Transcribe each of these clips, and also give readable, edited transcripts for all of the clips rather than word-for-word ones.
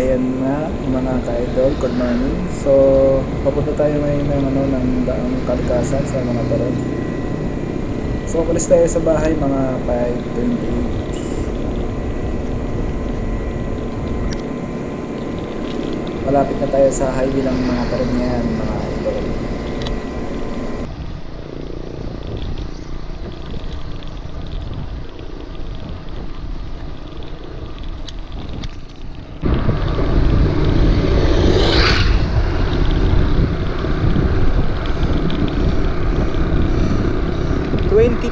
Ayan nga mga ka-idol, good morning. So, papunta tayo ngayon ng daang kalikasan sa mga tarot. So, umalis tayo sa bahay mga 5:28. Malapit na tayo sa highway ng mga tarot ngayon mga idol.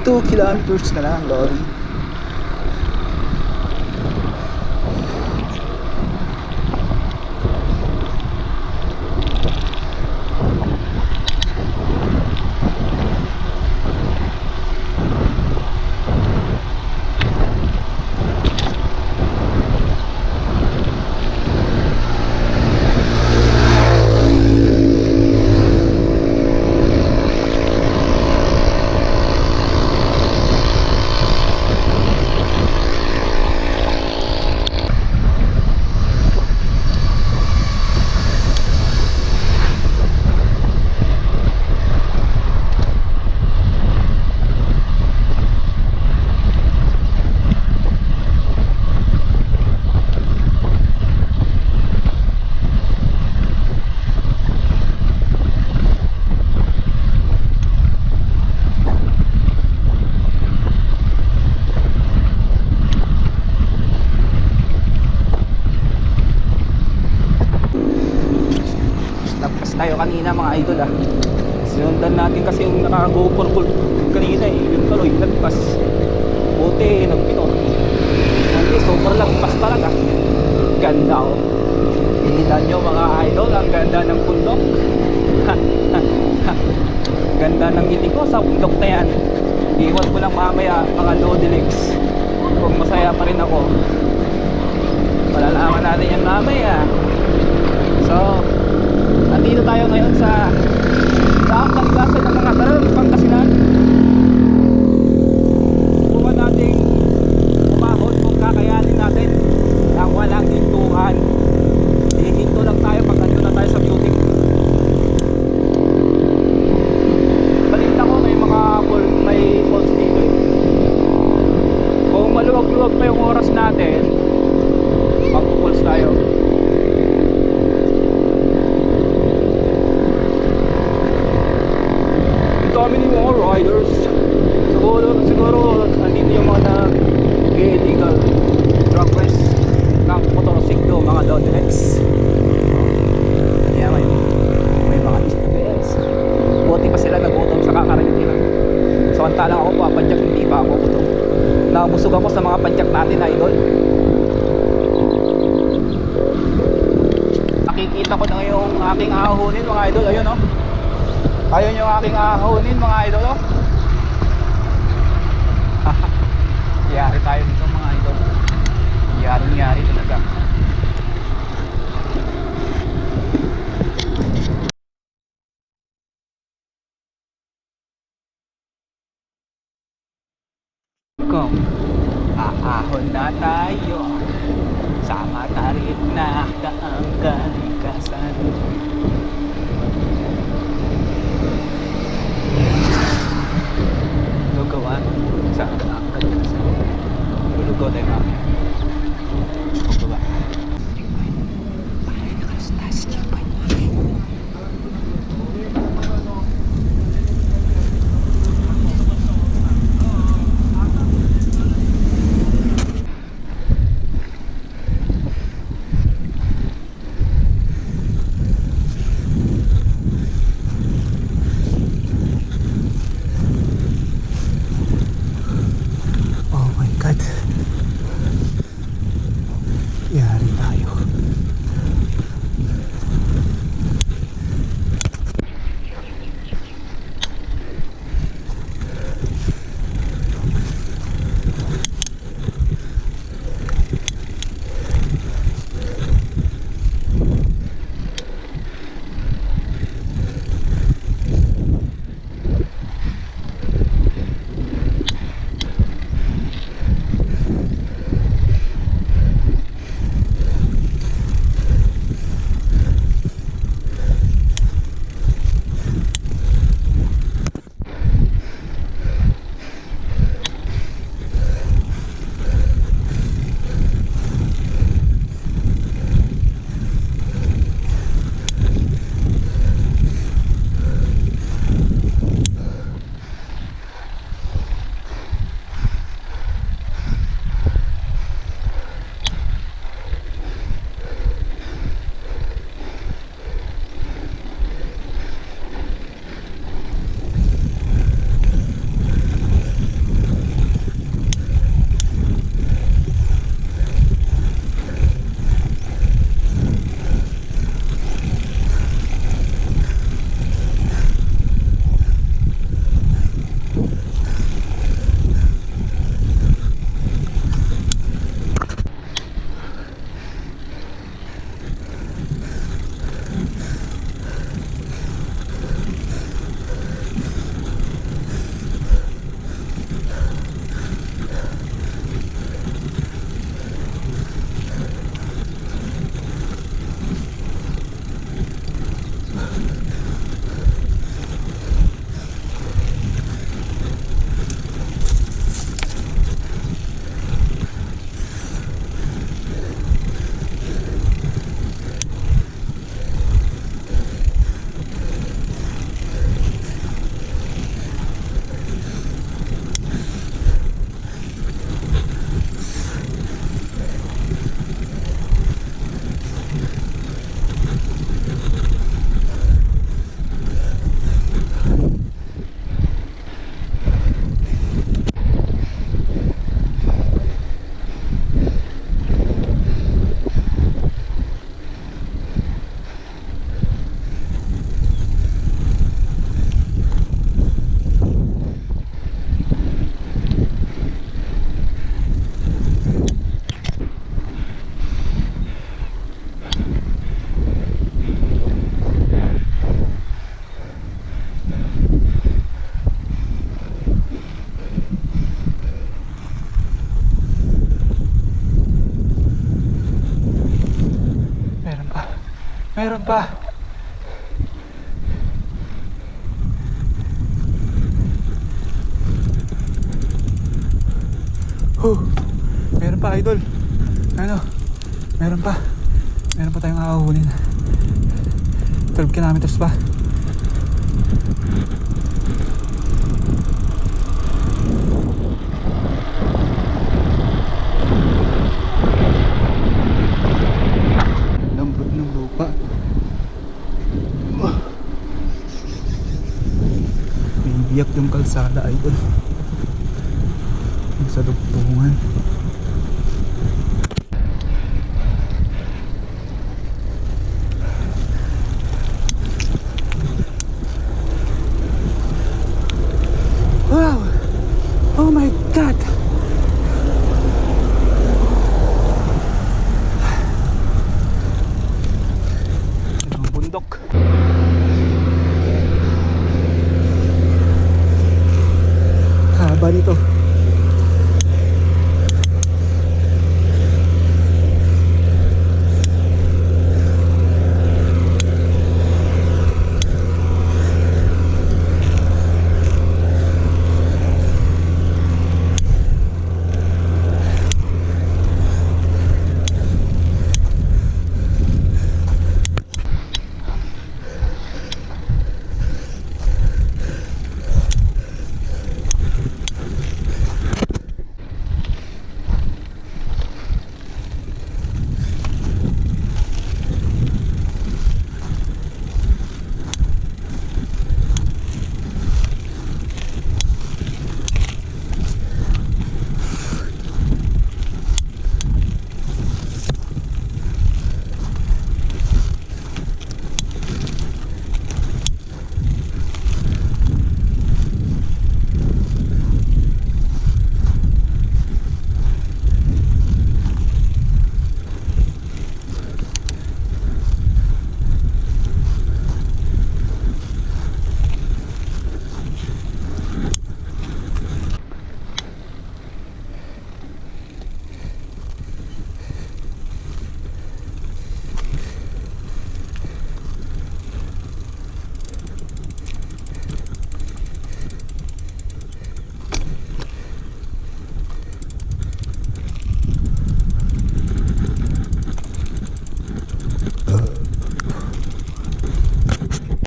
Two kilometers na lang, Lori. Tayo kanina mga idol sinundan natin kasi yung naka-GoPro kanina yung tuloy nagpas buti nagpino hindi super lagpas talaga ganda tingnan nyo mga idol ang ganda ng bundok ganda ng ngiti ko sa bundok na yan. Iwan ko lang mamaya mga Lodi Legs kung masaya pa rin ako, malalaman natin yan mamaya. So nandito tayo ngayon sa daang kalikasan ng mga tarot, Pangasinan. Subukan nating umahon kung kakayanin natin nang walang hintuhan. Hihinto lang tayo pag nandun na tayo sa beauty. Balita ko may mga may falls dito Kung maluwag-luwag pa yung oras natin, mag-falls tayo. Kami ni mga riders siguro andito yung mga nag-illegal drug race ng motorsiklo, mga Lodilex. Yeah, may mga GPS. Buti pa sila nagutom sa kakarating nila. So antala ako papadyak, hindi pa ako gutom. Nabusog ako sa mga padyak natin, idol. Nakikita ko na yung aking ahunin mga idol. Ayun ayun yung aking ahunin mga idol Yari tayo dito mga idol. Yari talaga. Kung aahon na tayo sa matarik na daang kalikasan. Lugawan sa angkat kasi lulugaw tayo kami pagbaba ay nakalastas checkpoint Meron pa. Meron pa, idol. Ano? Meron pa. Meron pa tayong aahulin. 12 kilometers pa. Lambot ng lupa. May biyak yung kalsada, idol. Sa dugtungan. Wow! Oh my God! Ang bundok. Haba nito.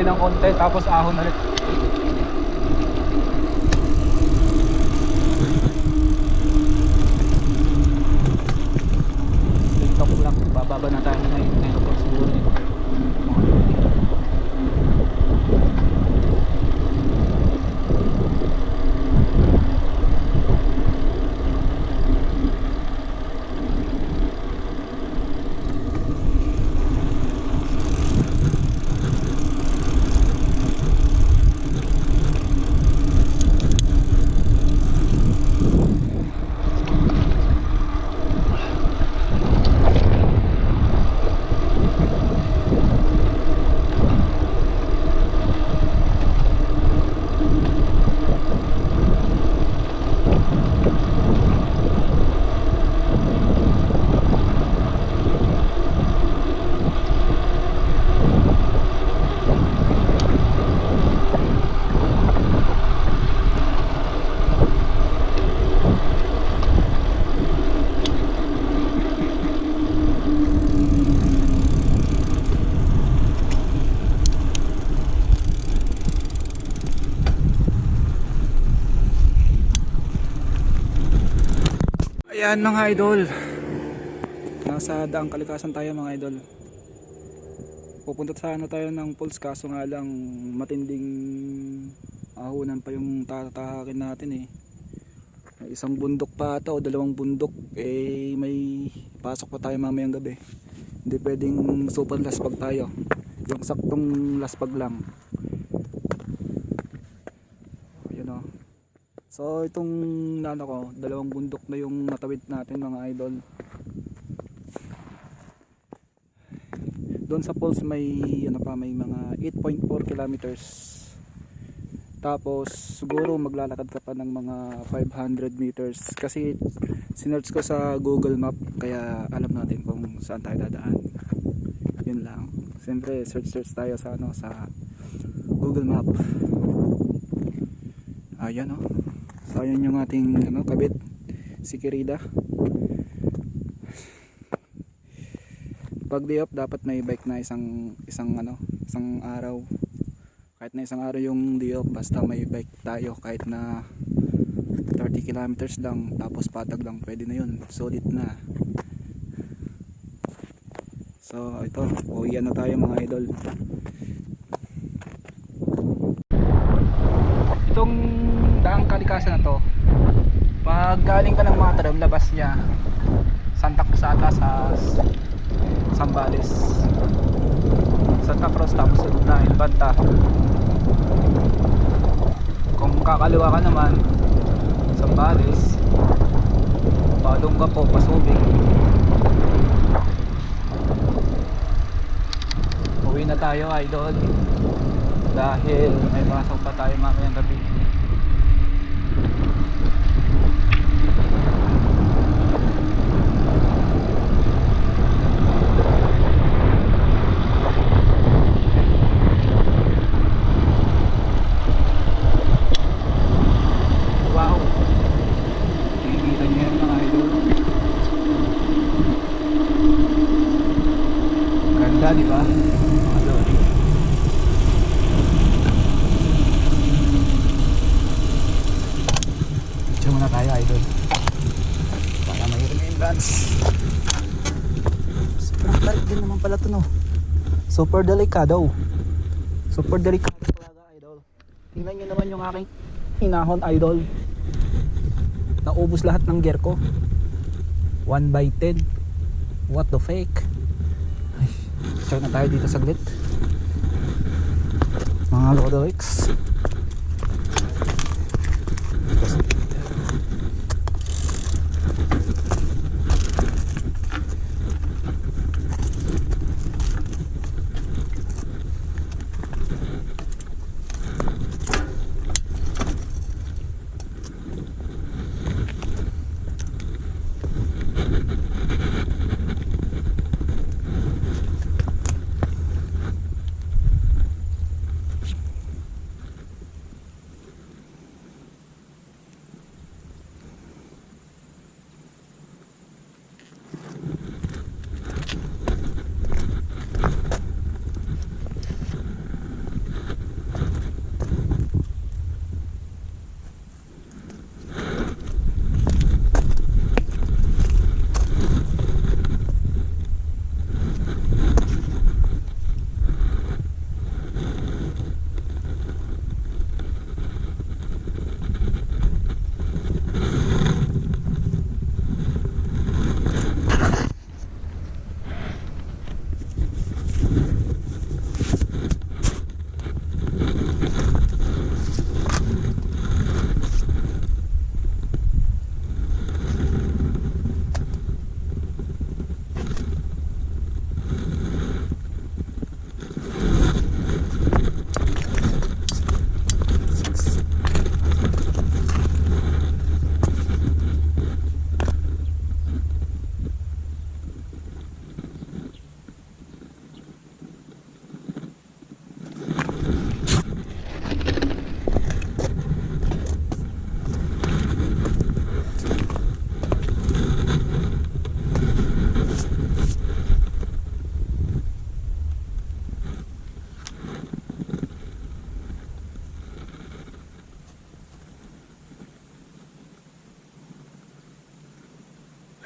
Ng konti tapos ahon ulit. TikTok lang, bababa na tayo ngayon po siguro. Ayan mga idol, nasa Daang Kalikasan tayo mga idol. Pupunta sana tayo ng Falls, kaso nga lang matinding ahunan pa yung tatahakin natin eh. May isang bundok pa ata o dalawang bundok eh, may pasok pa tayo mamayang gabi. Hindi pwedeng super laspag tayo, yung saktong laspag lang. Ayan o. So itong nano ko, dalawang bundok na yung natawid natin mga idol. Doon sa falls may ano pa, may mga 8.4 kilometers. Tapos siguro maglalakad ka pa ng mga 500 meters kasi sinearch ko sa Google Map, kaya alam natin kung saan tayo dadaan. Yun lang. siyempre search tayo sa ano, sa Google Map. Ayan oh. So ayan yung ating ano, kabit, si Kirida. Pag day off dapat may bike na isang araw. Kahit na isang araw yung day off, basta may bike tayo kahit na 30 kilometers lang, tapos patag lang, pwede na yun, solid na. So ito, uwian na tayo mga idol. Itong daang kalikasan na to, pag galing ka ng Mataram, labas niya Santa Cruz ata sa Zambales, Santa Cruz, tapos na Infanta. Kung kakaliwa ka naman Zambales, palong ka po Pasubig. Uwi na tayo idol dahil may pasok pa tayo mamayang gabi. Wow, nakikita niyo yan mga idol, ganda diba? Muna tayo idol para mayroon na yung branch. Sobrang tarik din naman pala ito, no? Super delikado talaga idol. Tingnan nyo naman yung aking hinahon idol, naubos lahat ng gear ko. 1/10. What the fake. Ay, check na tayo dito saglit mga Lodolix.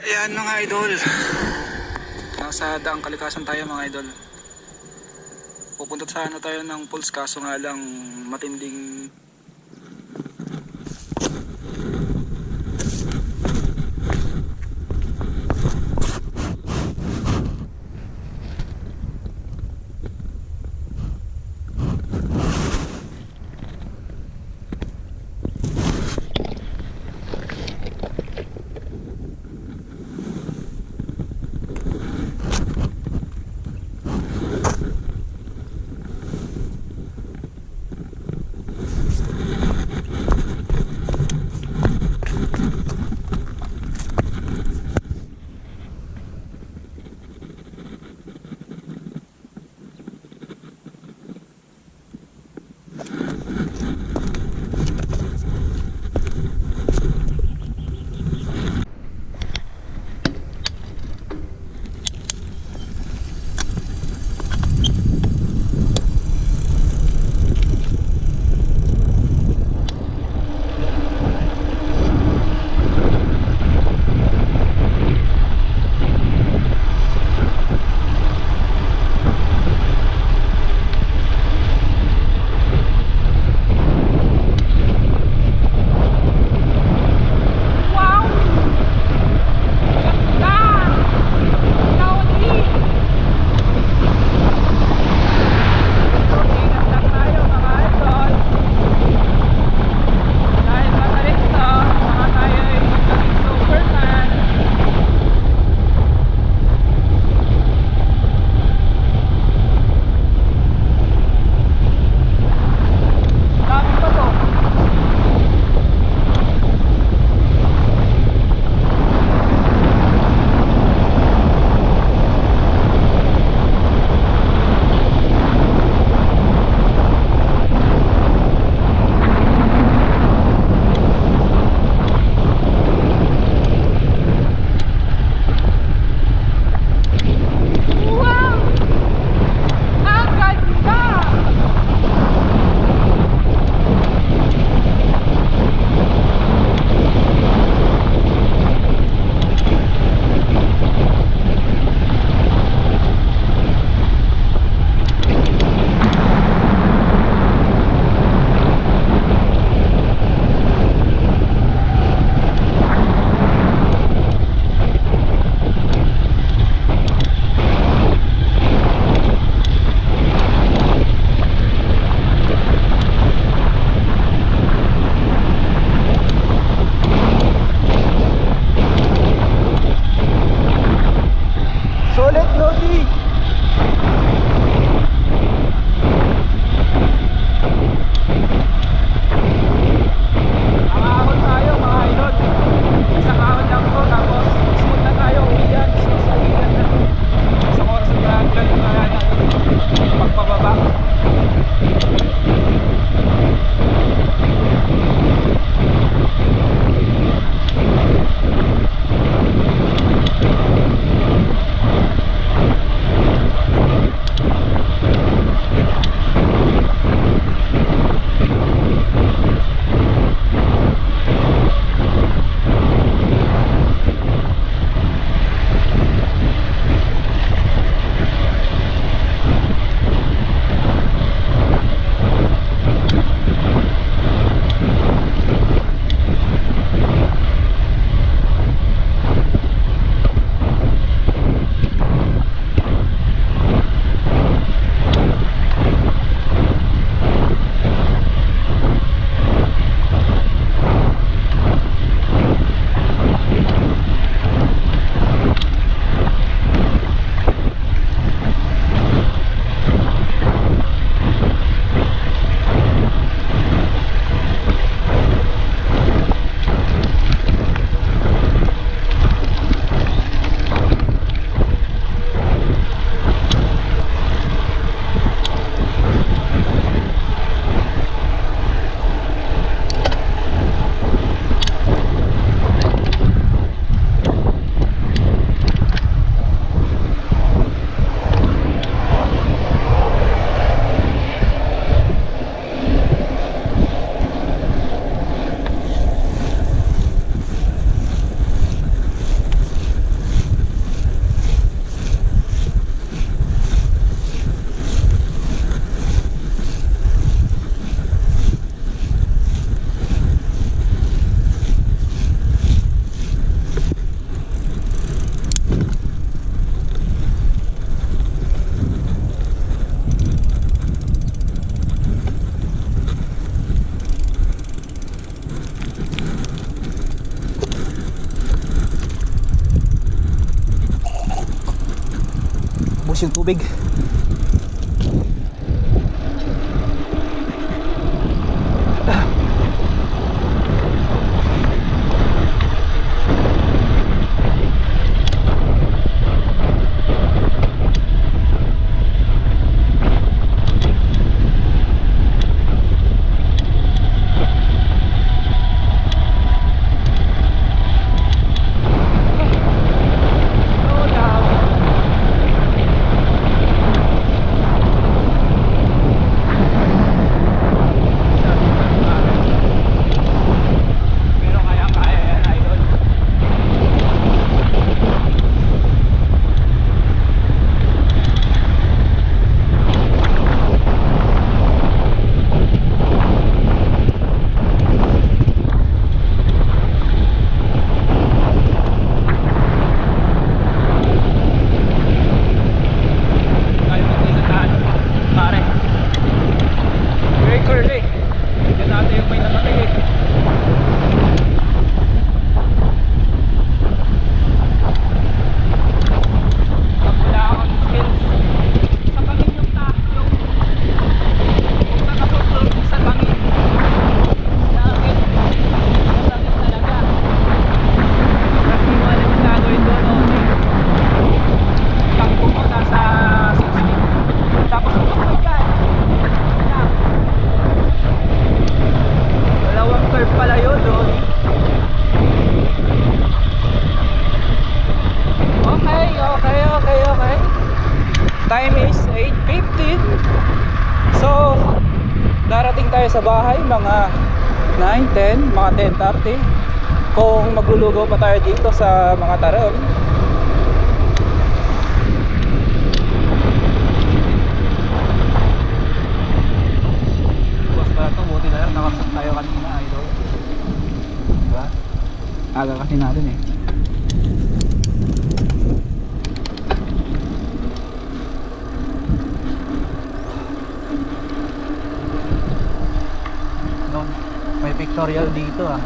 Ayan mga idol, nasa daang kalikasan tayo mga idol. Pupunta sana tayo ng Pulse, kaso nga lang matinding Tapos yung tubig. Time is 8:15. So darating tayo sa bahay mga 9, 10, mga 10:30 kung maglulugaw pa tayo dito sa mga Taron. Bukas pala ito, buti na lang nakapsok tayo kanina, idol. Diba? Aga kasi natin eh. May pictorial dito ah.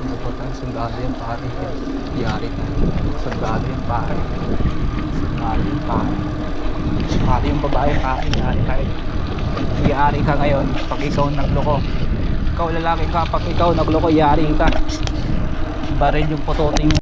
Ano po tayo? Sundalo yung pare. Yari na. Sundalo yung pare. Sundalo yung pare. Pare yung babae pare. Yari tayo. Yari ka ngayon pag ikaw nagloko. Ikaw lalaki ka pag ikaw nagloko, yari ka. Baril yung putoting